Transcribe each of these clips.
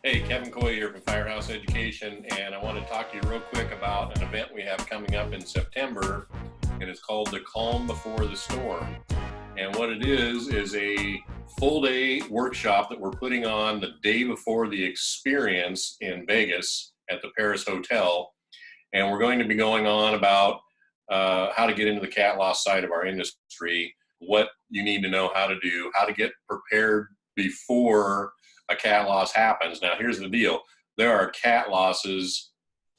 Hey, Kevin Coy here from Firehouse Education, and I want to talk to you real quick about an event we have coming up in September, and it's called The Calm Before the Storm. And what it is a full-day workshop that we're putting on the day before the experience in Vegas at the Paris Hotel. And we're going to be going on about how to get into the cat loss side of our industry, what you need to know how to do, how to get prepared before a cat loss happens. Now, here's the deal. There are cat losses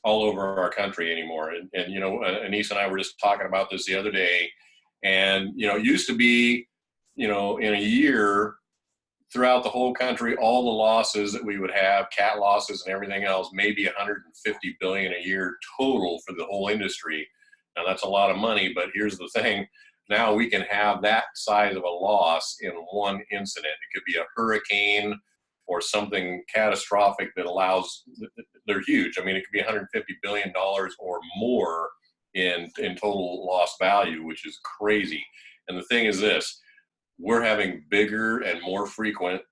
all over our country anymore. And you know, Anise and I were just talking about this the other day. And, you know, it used to be, you know, in a year throughout the whole country, all the losses that we would have, cat losses and everything else, maybe 150 billion a year total for the whole industry. Now, that's a lot of money, but here's the thing. Now we can have that size of a loss in one incident. It could be a hurricane or something catastrophic that allows, they're huge. I mean, it could be $150 billion or more in total lost value, which is crazy. And the thing is this, we're having bigger and more frequent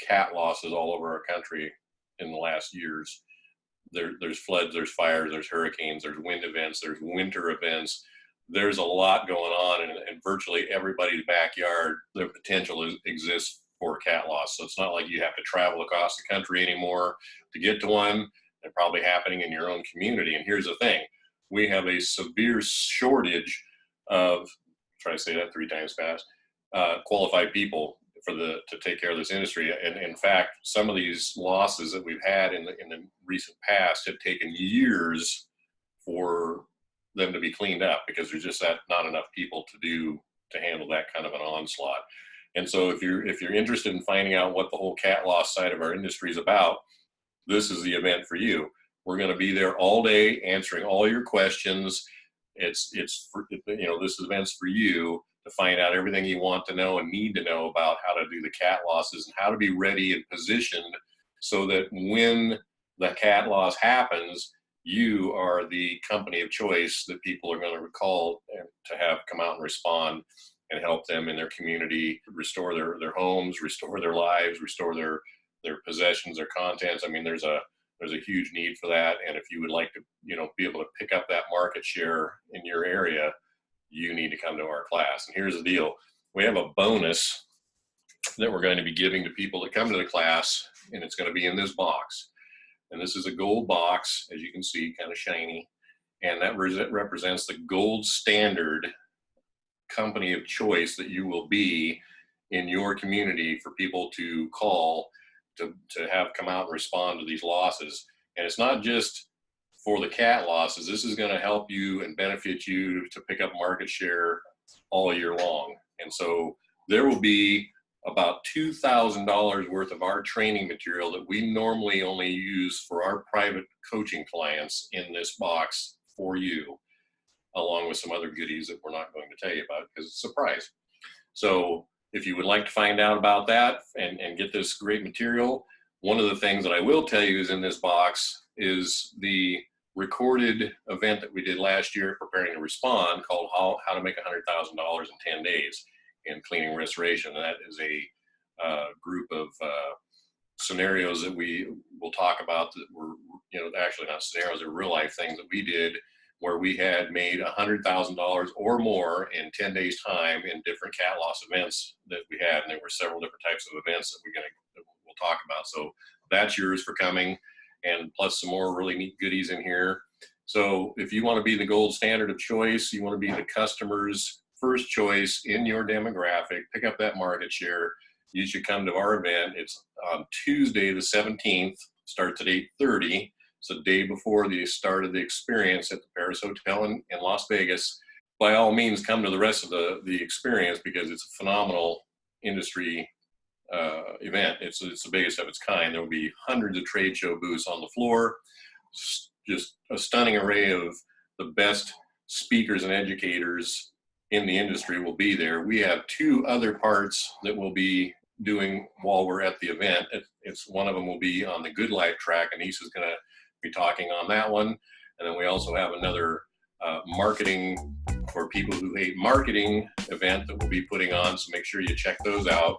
cat losses all over our country in the last years. There's floods, there's fires, there's hurricanes, there's wind events, there's winter events. There's a lot going on in virtually everybody's backyard. The potential exists for cat loss. So it's not like you have to travel across the country anymore to get to one. They're probably happening in your own community. And here's the thing. We have a severe shortage of, try to say that 3 times fast, qualified people to take care of this industry. And in fact, some of these losses that we've had in the recent past have taken years for them to be cleaned up because there's just not enough people to handle that kind of an onslaught. And so if you're interested in finding out what the whole cat loss side of our industry is about, this is the event for you. We're going to be there all day answering all your questions. It's for, you know, this event's for you to find out everything you want to know and need to know about how to do the cat losses and how to be ready and positioned so that when the cat loss happens, you are the company of choice that people are going to recall and to have come out and respond and help them in their community, restore their homes, restore their lives, restore their possessions, their contents. I mean, there's a huge need for that. And if you would like to, you know, be able to pick up that market share in your area, you need to come to our class. And here's the deal. We have a bonus that we're going to be giving to people that come to the class, and it's going to be in this box. And this is a gold box, as you can see, kind of shiny. And that represents the gold standard company of choice that you will be in your community for people to call to have come out and respond to these losses. And it's not just for the cat losses. This is going to help you and benefit you to pick up market share all year long. And so there will be about $2,000 worth of our training material that we normally only use for our private coaching clients in this box for you, along with some other goodies that we're not going to tell you about because it's a surprise. So if you would like to find out about that and get this great material, one of the things that I will tell you is in this box is the recorded event that we did last year, Preparing to Respond, called How to Make $100,000 in 10 Days in Cleaning Restoration. And that is a group of scenarios that we will talk about that were, you know, actually not scenarios, they're real life things that we did where we had made $100,000 or more in 10 days time in different cat loss events that we had. And there were several different types of events that we'll talk about. So that's yours for coming, and plus some more really neat goodies in here. So if you want to be the gold standard of choice, you want to be the customer's first choice in your demographic, pick up that market share, you should come to our event. It's on Tuesday the 17th, starts at 8:30. It's the day before the start of the experience at the Paris Hotel in Las Vegas. By all means, come to the rest of the experience because it's a phenomenal industry event. It's the biggest of its kind. There will be hundreds of trade show booths on the floor, just a stunning array of the best speakers and educators in the industry will be there. We have 2 other parts that we'll be doing while we're at the event. It's one of them will be on the Good Life track. Anise is going to be talking on that one. And then we also have another marketing for people who hate marketing event that we'll be putting on. So make sure you check those out.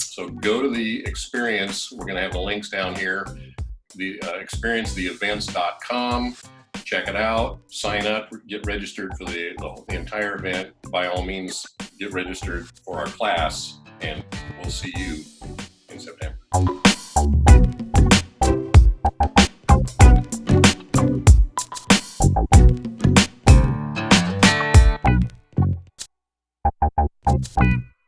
So go to the experience. We're going to have the links down here. experiencetheevents.com. Check it out, sign up, get registered for the entire event. By all means, get registered for our class, and we'll see you in September.